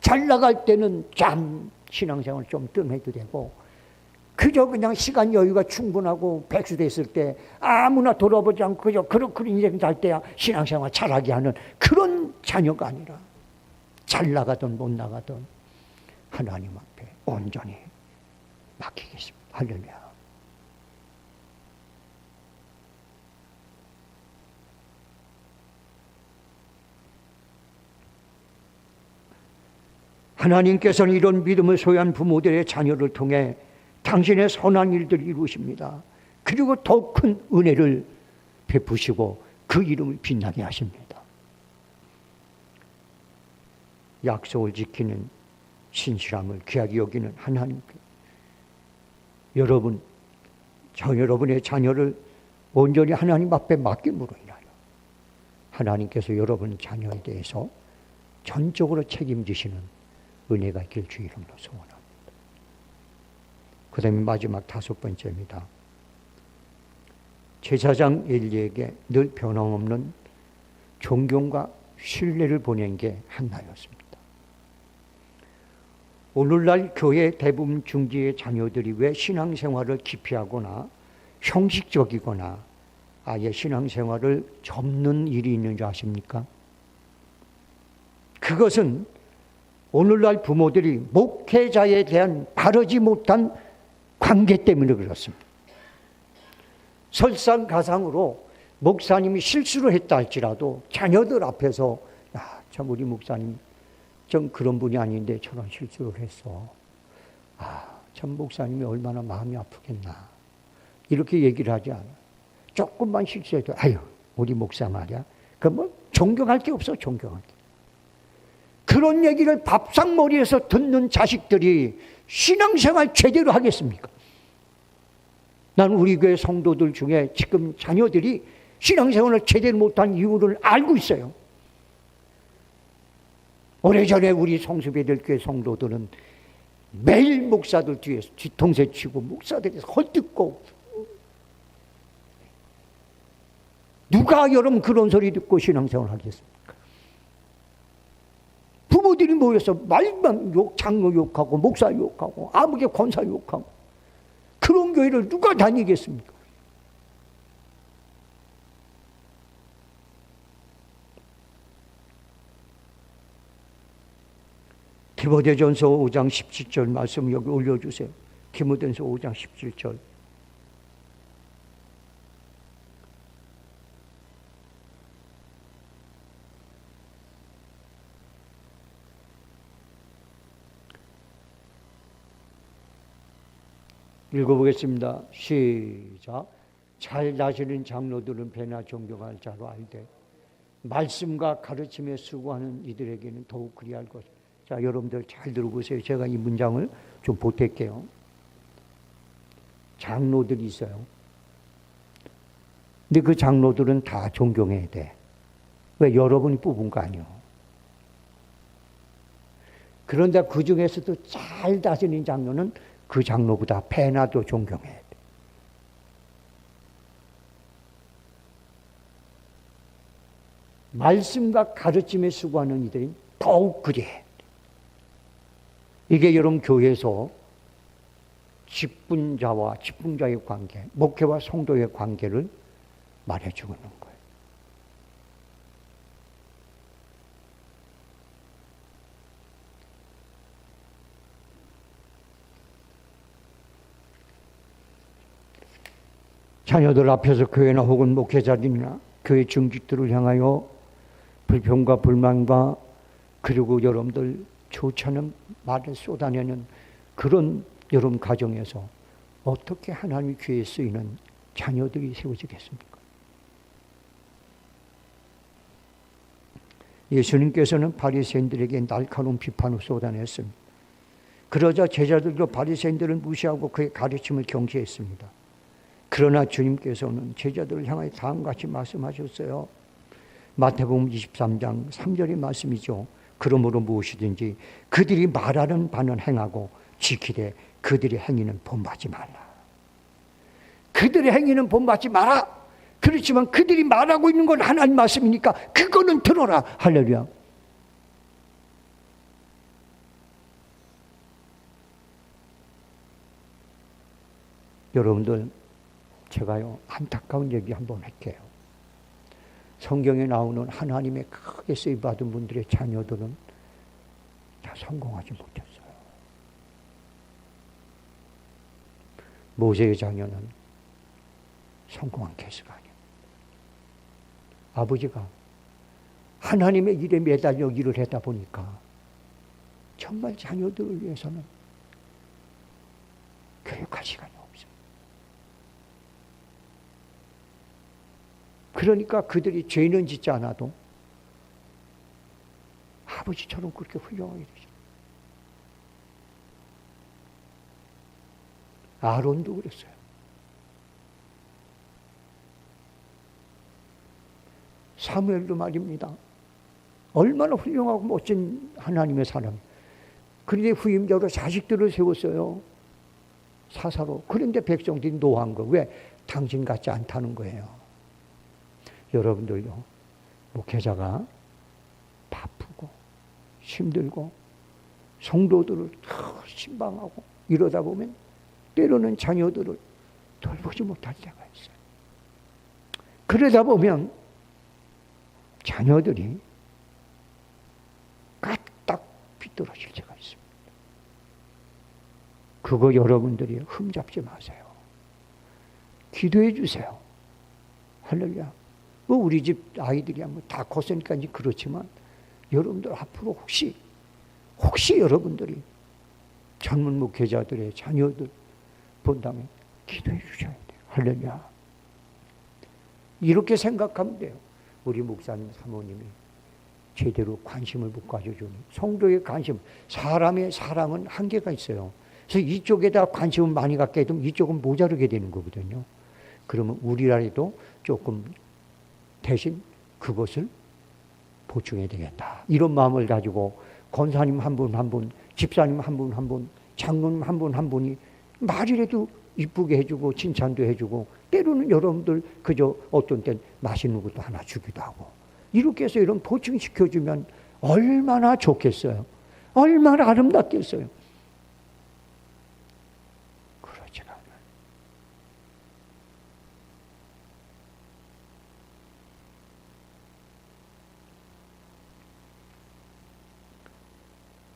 잘 나갈 때는 참 신앙생활 좀 뜸해도 되고, 그저 그냥 시간 여유가 충분하고 백수됐을 때 아무나 돌아보지 않고 그저 그런 인생 살 때야 신앙생활 잘하게 하는 그런 자녀가 아니라, 잘 나가든 못 나가든 하나님 앞에 온전히 맡기겠습니다. 할렐루야. 하나님께서는 이런 믿음을 소유한 부모들의 자녀를 통해 당신의 선한 일들을 이루십니다. 그리고 더 큰 은혜를 베푸시고 그 이름을 빛나게 하십니다. 약속을 지키는 신실함을 귀하게 여기는 하나님께 여러분의 자녀를 온전히 하나님 앞에 맡김으로 인하여 하나님께서 여러분 자녀에 대해서 전적으로 책임지시는 은혜가 있길 주 이름으로 소원합니다. 그 다음에 마지막 5번째입니다. 제사장 엘리에게 늘 변함없는 존경과 신뢰를 보낸 게 한나였습니다. 오늘날 교회 대부분 중지의 자녀들이 왜 신앙생활을 기피하거나 형식적이거나 아예 신앙생활을 접는 일이 있는 줄 아십니까? 그것은 오늘날 부모들이 목회자에 대한 바르지 못한 관계 때문에 그렇습니다. 설상가상으로 목사님이 실수를 했다 할지라도 자녀들 앞에서 야, 참 우리 목사님 좀 그런 분이 아닌데 저런 실수를 했어. 참 목사님이 얼마나 마음이 아프겠나. 이렇게 얘기를 하지 않아요. 조금만 실수해도 아유 우리 목사 말이야. 그 뭐 존경할 게 없어. 존경할 게. 그런 얘기를 밥상머리에서 듣는 자식들이 신앙생활 제대로 하겠습니까? 나는 우리 교회 성도들 중에 지금 자녀들이 신앙생활을 제대로 못한 이유를 알고 있어요. 오래전에 우리 성수배들 교회 성도들은 매일 목사들 뒤에서 뒤통수 치고 목사들에서 헐뜯고, 누가 여러분 그런 소리 듣고 신앙생활 하겠습니까? 부모들이 모여서 말만 장로 욕하고 목사 욕하고 아무개 권사 욕하고, 그런 교회를 누가 다니겠습니까? 디모데전서 5장 17절 말씀 여기 올려주세요. 디모데전서 5장 17절. 읽어보겠습니다. 시작. 잘 다스리는 장로들은 배나 존경할 자로 알되 말씀과 가르침에 수고하는 이들에게는 더욱 그리할 것이다. 자, 여러분들 잘 들어보세요. 제가 이 문장을 좀 보탤게요. 장로들이 있어요. 근데 그 장로들은 다 존경해야 돼. 왜? 여러분이 뽑은 거 아니에요. 그런데 그 중에서도 잘 다스리는 장로는 그 장로보다 배나 더 존경해야 돼. 말씀과 가르침에 수고하는 이들은 더욱 그래. 이게 여러분 교회에서 직분자와 직분자의 관계, 목회와 성도의 관계를 말해주는 거예요. 자녀들 앞에서 교회나 혹은 목회자들이나 교회 중직들을 향하여 불평과 불만과 그리고 여러분들 좋지 않은 말을 쏟아내는 그런 여러분 가정에서 어떻게 하나님의 귀에 쓰이는 자녀들이 세워지겠습니까? 예수님께서는 바리새인들에게 날카로운 비판을 쏟아냈습니다. 그러자 제자들도 바리새인들을 무시하고 그의 가르침을 경계했습니다. 그러나 주님께서는 제자들을 향하여 다음과 같이 말씀하셨어요. 마태복음 23장 3절의 말씀이죠. 그러므로 무엇이든지 그들이 말하는 바는 행하고 지키되 그들의 행위는 본받지 말라. 그들의 행위는 본받지 마라. 그렇지만 그들이 말하고 있는 건 하나님 말씀이니까 그거는 들어라. 할렐루야. 여러분들, 제가요 안타까운 얘기 한번 할게요. 성경에 나오는 하나님의 크게 쓰임받은 분들의 자녀들은 다 성공하지 못했어요. 모세의 자녀는 성공한 케이스가 아니에요. 아버지가 하나님의 일에 매달려 일을 하다 보니까 정말 자녀들을 위해서는 교육할 시간이 없어요. 그러니까 그들이 죄는 짓지 않아도 아버지처럼 그렇게 훌륭하게 되죠. 아론도 그랬어요. 사무엘도 말입니다. 얼마나 훌륭하고 멋진 하나님의 사람. 그런데 후임자로 자식들을 세웠어요. 사사로. 그런데 백성들이 노한 거. 왜? 당신 같지 않다는 거예요. 여러분들요, 목회자가 바쁘고 힘들고 성도들을 신방하고 이러다 보면 때로는 자녀들을 돌보지 못할 때가 있어요. 그러다 보면 자녀들이 까딱 비뚤어질 때가 있습니다. 그거 여러분들이 흠잡지 마세요. 기도해 주세요. 할렐루야. 뭐 우리 집 아이들이야 뭐 다 컸으니까 이제 그렇지만 여러분들 앞으로 혹시 여러분들이 젊은 목회자들의 자녀들 본다면 기도해 주셔야 돼요. 할렐루야. 이렇게 생각하면 돼요. 우리 목사님 사모님이 제대로 관심을 못 가져주니 성도의 관심, 사람의 사랑은 한계가 있어요. 그래서 이쪽에다 관심을 많이 갖게 되면 이쪽은 모자르게 되는 거거든요. 그러면 우리라도 조금 대신 그것을 보충해야 되겠다. 이런 마음을 가지고 권사님 한 분 한 분, 집사님 한 분 한 분, 장로님 한 분 한 분이 말이라도 이쁘게 해주고 칭찬도 해주고 때로는 여러분들 그저 어떤 땐 맛있는 것도 하나 주기도 하고 이렇게 해서 이런 보충시켜주면 얼마나 좋겠어요. 얼마나 아름답겠어요. 그렇지 않아요.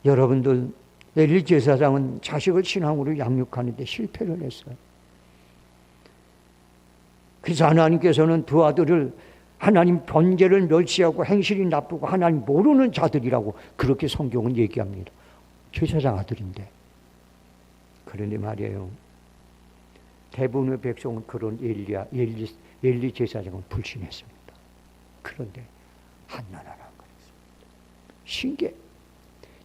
여러분들 엘리 제사장은 자식을 신앙으로 양육하는데 실패를 했어요. 그래서 하나님께서는 두 아들을 하나님 번제를 멸시하고 행실이 나쁘고 하나님 모르는 자들이라고 그렇게 성경은 얘기합니다. 제사장 아들인데. 그런데 말이에요. 대부분의 백성은 그런 엘리 제사장은 불신했습니다. 그런데 한나라는 그랬습니다. 신기해.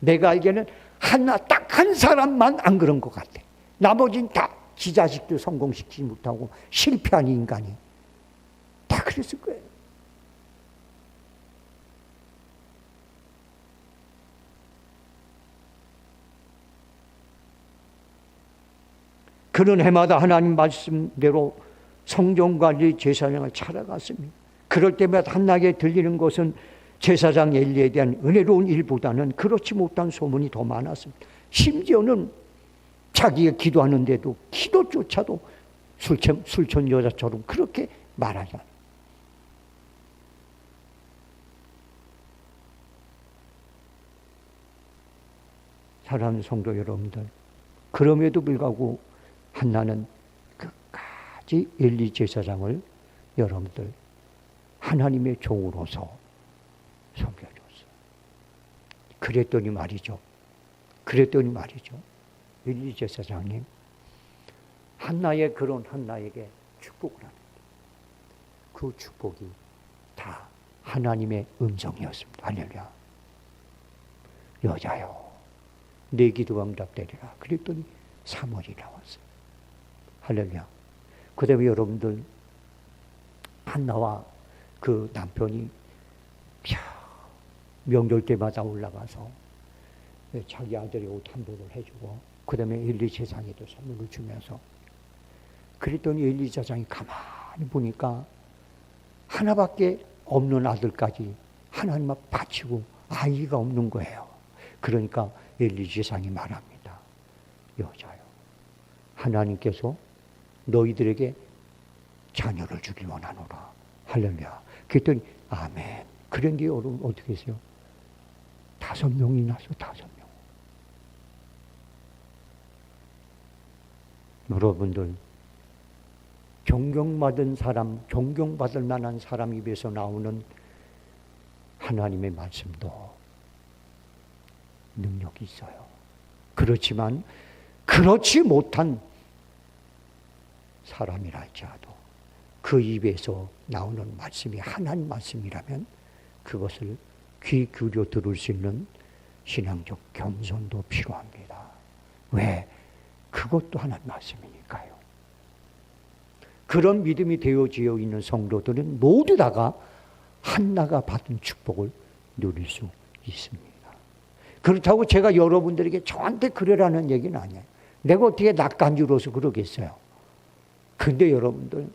내가 알기에는 하나 딱 한 사람만 안 그런 것 같아. 나머지는 다 지 자식도 성공시키지 못하고 실패한 인간이 다 그랬을 거예요. 그런 해마다 하나님 말씀대로 성전관리 제사장을 찾아갔습니다. 그럴 때마다 한나게 들리는 것은 제사장 엘리에 대한 은혜로운 일보다는 그렇지 못한 소문이 더 많았습니다. 심지어는 자기가 기도하는데도 기도조차도 술천 여자처럼 그렇게 말하잖아요. 사랑하는 성도 여러분들, 그럼에도 불구하고 한나는 끝까지 엘리 제사장을 여러분들 하나님의 종으로서 섬겨줬어요. 그랬더니 말이죠. 엘리 제사장님, 한나의 그런 한나에게 축복을 합니다. 그 축복이 다 하나님의 음성이었습니다. 할렐루야. 여자요, 내 기도가 응답되리라. 그랬더니 3월이 나왔어요. 할렐루야. 그 다음에 여러분들, 한나와 그 남편이 명절 때마다 올라가서 자기 아들의 옷 한 벌을 해주고, 그 다음에 엘리 제사장에도 선물을 주면서, 그랬더니 엘리 제사장이 가만히 보니까 하나밖에 없는 아들까지 하나님 앞 바치고 아이가 없는 거예요. 그러니까 엘리 제사장이 말합니다. 여자요, 하나님께서 너희들에게 자녀를 주길 원하노라. 할렐루야. 그랬더니 아멘. 그런데 여러분 어떻게 했어요? 5명이 나서 5명. 여러분들, 존경받은 사람, 존경받을 만한 사람 입에서 나오는 하나님의 말씀도 능력이 있어요. 그렇지만 그렇지 못한 사람이라 할지라도 그 입에서 나오는 말씀이 하나님 말씀이라면 그것을 귀 기울여 들을 수 있는 신앙적 겸손도 필요합니다. 왜? 그것도 하나님 말씀이니까요. 그런 믿음이 되어지어 있는 성도들은 모두 다가 한나가 받은 축복을 누릴 수 있습니다. 그렇다고 제가 여러분들에게 저한테 그러라는 얘기는 아니에요. 내가 어떻게 낯간지러워서 그러겠어요. 근데 여러분들,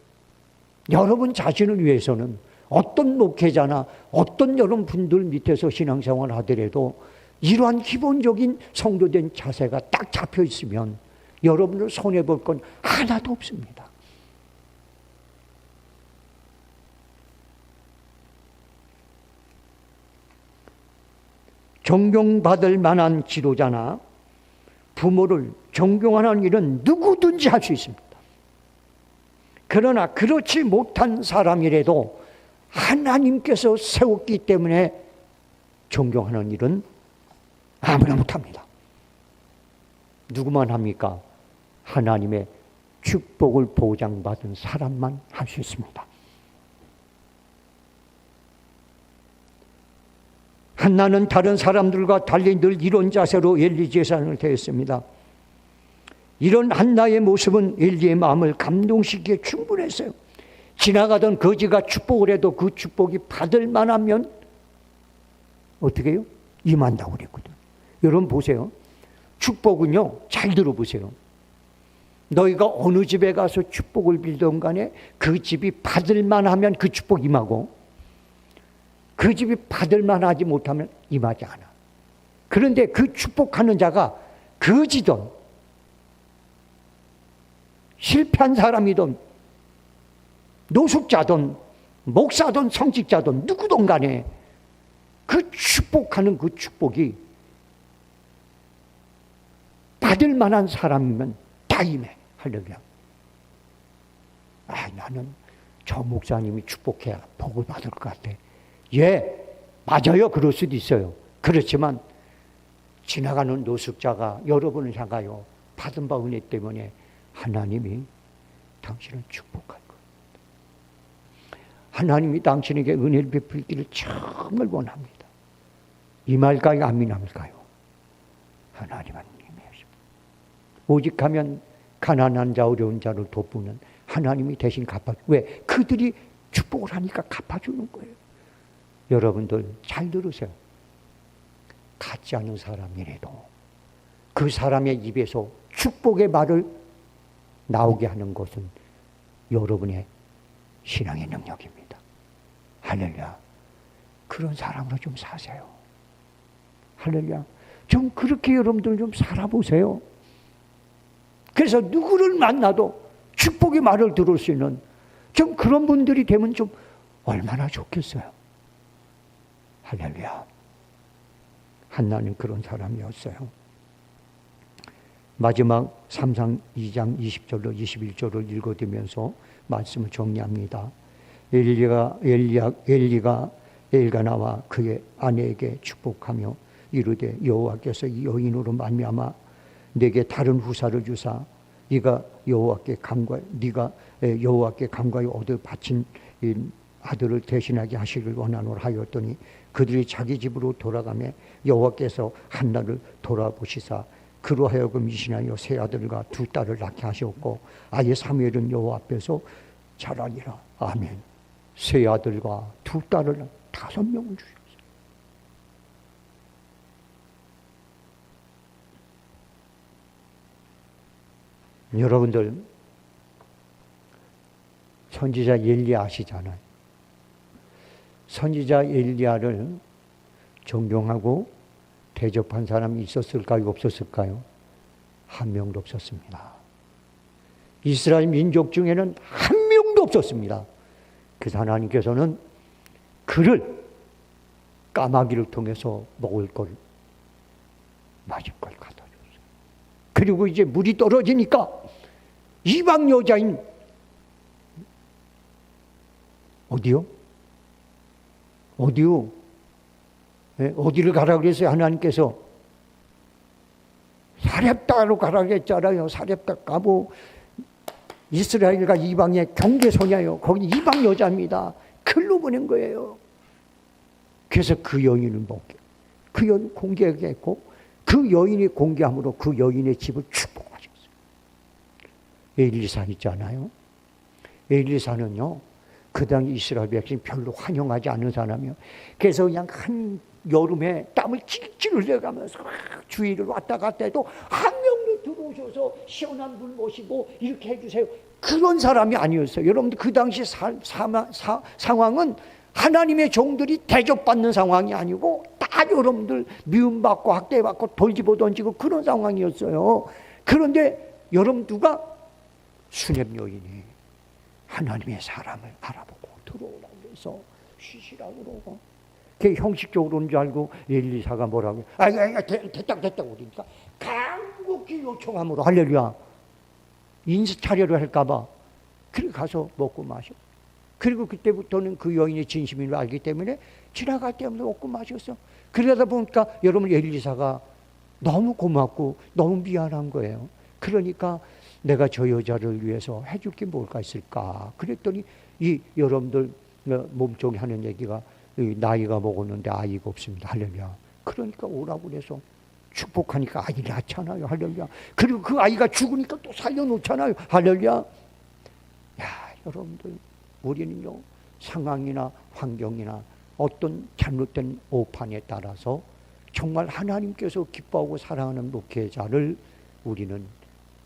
여러분 자신을 위해서는 어떤 목회자나 어떤 여러분들 밑에서 신앙생활을 하더라도 이러한 기본적인 성도된 자세가 딱 잡혀 있으면 여러분을 손해볼 건 하나도 없습니다. 존경받을 만한 지도자나 부모를 존경하는 일은 누구든지 할 수 있습니다. 그러나 그렇지 못한 사람이라도 하나님께서 세웠기 때문에 존경하는 일은 아무나 못합니다. 누구만 합니까? 하나님의 축복을 보장받은 사람만 할 수 있습니다. 한나는 다른 사람들과 달리 늘 이런 자세로 엘리 제사장을 대했습니다. 이런 한나의 모습은 엘리의 마음을 감동시키기에 충분했어요. 지나가던 거지가 축복을 해도 그 축복이 받을 만하면 어떻게 해요? 임한다고 그랬거든요. 여러분 보세요. 축복은요, 잘 들어보세요. 너희가 어느 집에 가서 축복을 빌던 간에 그 집이 받을 만하면 그 축복 임하고, 그 집이 받을 만하지 못하면 임하지 않아. 그런데 그 축복하는 자가 거지든 실패한 사람이든 노숙자든 목사든 성직자든 누구든 간에 그 축복하는 그 축복이 받을 만한 사람이면 다 임해. 할렐루야. 나는 저 목사님이 축복해야 복을 받을 것 같아. 예, 맞아요. 그럴 수도 있어요. 그렇지만 지나가는 노숙자가 여러분을 향하여 받은 바 은혜 때문에 하나님이 당신을 축복할 거예요. 하나님이 당신에게 은혜를 베풀기를 정말 원합니다. 임할까요? 안 임할까요? 하나님은 임하십니다. 오직 하면 가난한 자, 어려운 자를 돕는 하나님이 대신 갚아주고, 왜? 그들이 축복을 하니까 갚아주는 거예요. 여러분들 잘 들으세요. 같지 않은 사람이라도 그 사람의 입에서 축복의 말을 나오게 하는 것은 여러분의 신앙의 능력입니다. 할렐루야. 그런 사람으로 좀 사세요. 할렐루야. 좀 그렇게 여러분들 좀 살아보세요. 그래서 누구를 만나도 축복의 말을 들을 수 있는 좀 그런 분들이 되면 좀 얼마나 좋겠어요. 할렐루야. 한나는 그런 사람이었어요. 마지막 3상 2장 20절로 21절을 읽어드리면서 말씀을 정리합니다. 엘리가 엘가나와 그의 아내에게 축복하며 이르되 여호와께서 이 여인으로 말미암아 내게 다른 후사를 주사 네가 여호와께 감과에 얻어 바친 아들을 대신하게 하시길 원하노라 하였더니 그들이 자기 집으로 돌아가며 여호와께서 한나를 돌아보시사 그로 하여금 이신하여 세 아들과 두 딸을 낳게 하셨고 아예 사무엘은 여호와 앞에서 자라니라. 아멘. 세 아들과 두 딸을 5명을 주셨어요. 여러분들 선지자 엘리야 아시잖아요. 선지자 엘리야를 존경하고 대접한 사람이 있었을까요? 없었을까요? 한 명도 없었습니다. 이스라엘 민족 중에는 한 명도 없었습니다. 그래서 하나님께서는 그를 까마귀를 통해서 먹을 걸, 마실 걸 갖다 줬어요. 그리고 이제 물이 떨어지니까 이방 여자인 어디요? 어디를 가라 그랬어요? 하나님께서 사렙다로 가라 그랬잖아요. 사렙다 가고 이스라엘과 이방의 경계선이에요. 거기 이방 여자입니다. 글로 보낸 거예요. 그래서 그 여인을 먹게, 그 여인 공개했고 그 여인이 공개함으로 그 여인의 집을 축복하셨어요. 엘리사 있잖아요. 엘리사는요, 그 당시 이스라엘 백성 별로 환영하지 않는 사람이요. 그래서 그냥 한 여름에 땀을 찔찔 흘려가면서 주위를 왔다 갔다 해도 한 명도 들어오셔서 시원한 물 모시고 이렇게 해주세요. 그런 사람이 아니었어요. 여러분들 그 당시 상황은 하나님의 종들이 대접받는 상황이 아니고 다 여러분들 미움받고 학대받고 돌 집어 던지고 그런 상황이었어요. 그런데 여러분 누가 수렙 여인이 하나님의 사람을 알아보고 들어오라고 해서 쉬시라고 그러고, 그게 형식적으로인 줄 알고 엘리사가 뭐라고 됐다 그러니까 간곡히 요청함으로 할렐루야 인사 차려를 할까봐 그래 가서 먹고 마셔. 그리고 그때부터는 그 여인의 진심인 걸 알기 때문에 지나갈 때마다 먹고 마셨어. 그러다 보니까 여러분 엘리사가 너무 고맙고 너무 미안한 거예요. 그러니까 내가 저 여자를 위해서 해줄 게 뭘까 있을까? 그랬더니 이 여러분들 몸종이 하는 얘기가 나이가 먹었는데 아이가 없습니다. 할렐루야. 그러니까 오라고 그래서 축복하니까 아이 낳잖아요. 할렐루야. 그리고 그 아이가 죽으니까 또 살려놓잖아요. 할렐루야. 야, 여러분들 우리는요 상황이나 환경이나 어떤 잘못된 오판에 따라서 정말 하나님께서 기뻐하고 사랑하는 목회자를 우리는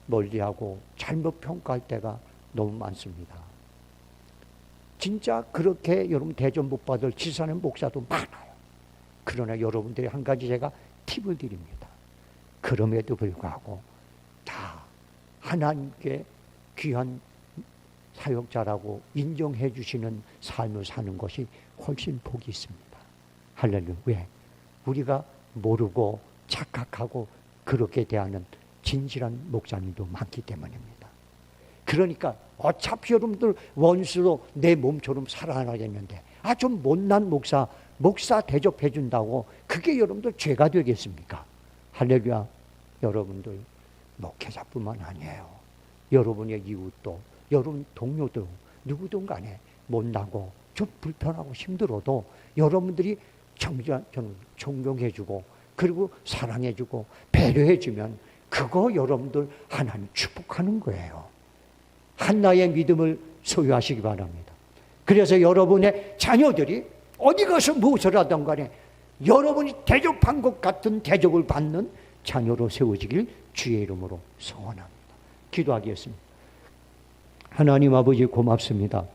멀리하고 잘못 평가할 때가 너무 많습니다. 진짜 그렇게 여러분 대접 못 받을 지사는 목사도 많아요. 그러나 여러분들이 한 가지 제가 팁을 드립니다. 그럼에도 불구하고 다 하나님께 귀한 사역자라고 인정해 주시는 삶을 사는 것이 훨씬 복이 있습니다. 할렐루야. 왜? 우리가 모르고 착각하고 그렇게 대하는 진실한 목사님도 많기 때문입니다. 그러니까 어차피 여러분들 원수로 내 몸처럼 살아나겠는데 좀 못난 목사 대접해 준다고 그게 여러분들 죄가 되겠습니까? 할렐루야. 여러분들 목회자뿐만 아니에요. 여러분의 이웃도 여러분 동료도 누구든 간에 못나고 좀 불편하고 힘들어도 여러분들이 존경해주고 그리고 사랑해주고 배려해주면 그거 여러분들 하나님 축복하는 거예요. 한나의 믿음을 소유하시기 바랍니다. 그래서 여러분의 자녀들이 어디 가서 무엇을 하든 간에 여러분이 대접한 것 같은 대접을 받는 자녀로 세워지길 주의 이름으로 소원합니다. 기도하겠습니다. 하나님 아버지 고맙습니다.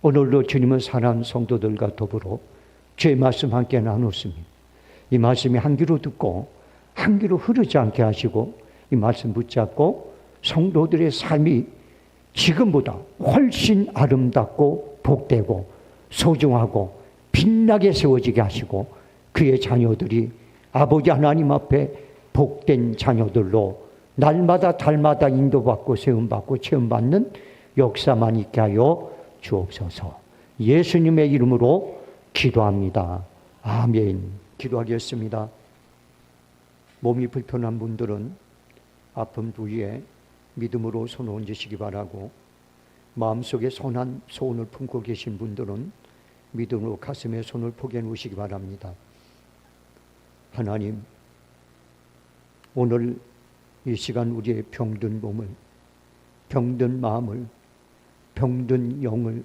오늘도 주님을 사랑하는 성도들과 더불어 주의 말씀 함께 나눴습니다. 이 말씀이 한 귀로 듣고 한 귀로 흐르지 않게 하시고 이 말씀 붙잡고 성도들의 삶이 지금보다 훨씬 아름답고 복되고 소중하고 빛나게 세워지게 하시고 그의 자녀들이 아버지 하나님 앞에 복된 자녀들로 날마다 달마다 인도받고 세움받고 체험받는 역사만 있게 하여 주옵소서. 예수님의 이름으로 기도합니다. 아멘. 기도하겠습니다. 몸이 불편한 분들은 아픔 부위에 믿음으로 손을 얹으시기 바라고, 마음속에 선한 소원을 품고 계신 분들은 믿음으로 가슴에 손을 포개 놓으시기 바랍니다. 하나님, 오늘 이 시간 우리의 병든 몸을, 병든 마음을, 병든 영을,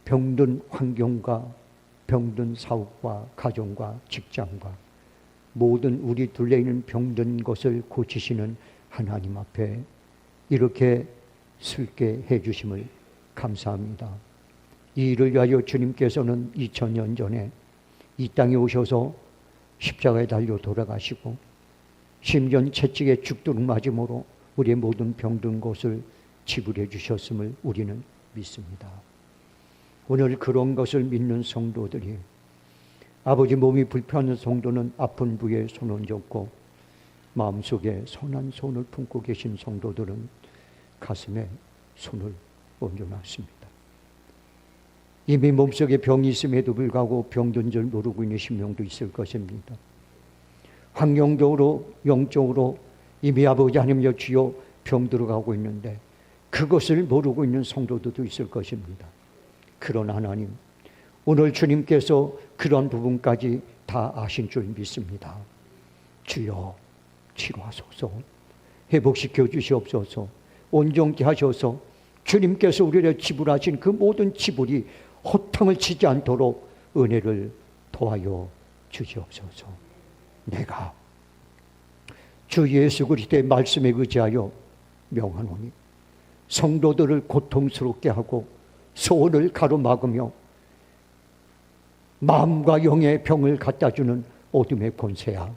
병든 환경과 병든 사업과 가정과 직장과 모든 우리 둘레 있는 병든 것을 고치시는 하나님 앞에 이렇게 슬게 해주심을 감사합니다. 이 일을 위하여 주님께서는 2000년 전에 이 땅에 오셔서 십자가에 달려 돌아가시고 심전 채찍에 죽도록 맞음으로 우리의 모든 병든 것을 치유해 주셨음을 우리는 믿습니다. 오늘 그런 것을 믿는 성도들이, 아버지 몸이 불편한 성도는 아픈 부위에 손 얹었고 마음속에 선한 손을 품고 계신 성도들은 가슴에 손을 얹어놨습니다. 이미 몸속에 병이 있음에도 불구하고 병든 줄 모르고 있는 신명도 있을 것입니다. 환경적으로 영적으로 이미 아버지 하나님여 주여 병들어가고 있는데 그것을 모르고 있는 성도들도 있을 것입니다. 그러나 하나님, 오늘 주님께서 그런 부분까지 다 아신 줄 믿습니다. 주여 치료하소서, 회복시켜 주시옵소서, 온전케 하셔서 주님께서 우리를 지불하신 그 모든 지불이 허탕을 치지 않도록 은혜를 도와여 주시옵소서. 내가 주 예수 그리스도의 말씀에 의지하여 명하노니 성도들을 고통스럽게 하고 소원을 가로막으며 마음과 영의 병을 갖다주는 어둠의 권세야,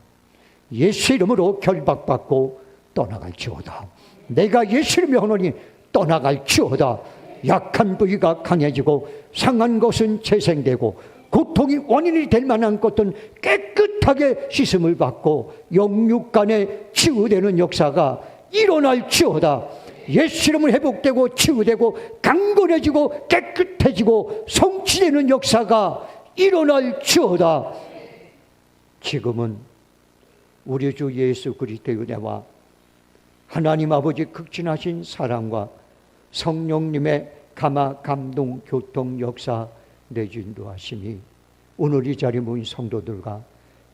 예수 이름으로 결박받고 떠나갈지어다. 내가 예수 이름으로 명하노니 떠나갈지어다. 약한 부위가 강해지고 상한 것은 재생되고 고통이 원인이 될 만한 것은 깨끗하게 씻음을 받고 영육간에 치유되는 역사가 일어날지어다. 예수 이름으로 회복되고 치유되고 강건해지고 깨끗해지고 성취되는 역사가 일어날지어다. 지금은 우리 주 예수 그리스도의 은혜와 하나님 아버지 극진하신 사랑과 성령님의 감화 감동 교통 역사 내주인도하심이 오늘 이 자리에 모인 성도들과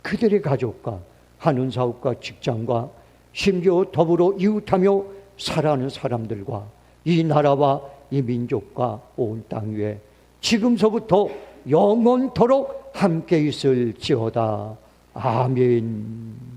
그들의 가족과 하는 사업과 직장과 심지어 더불어 이웃하며 살아가는 사람들과 이 나라와 이 민족과 온 땅 위에 지금서부터 영원토록 함께 있을지어다. 아멘.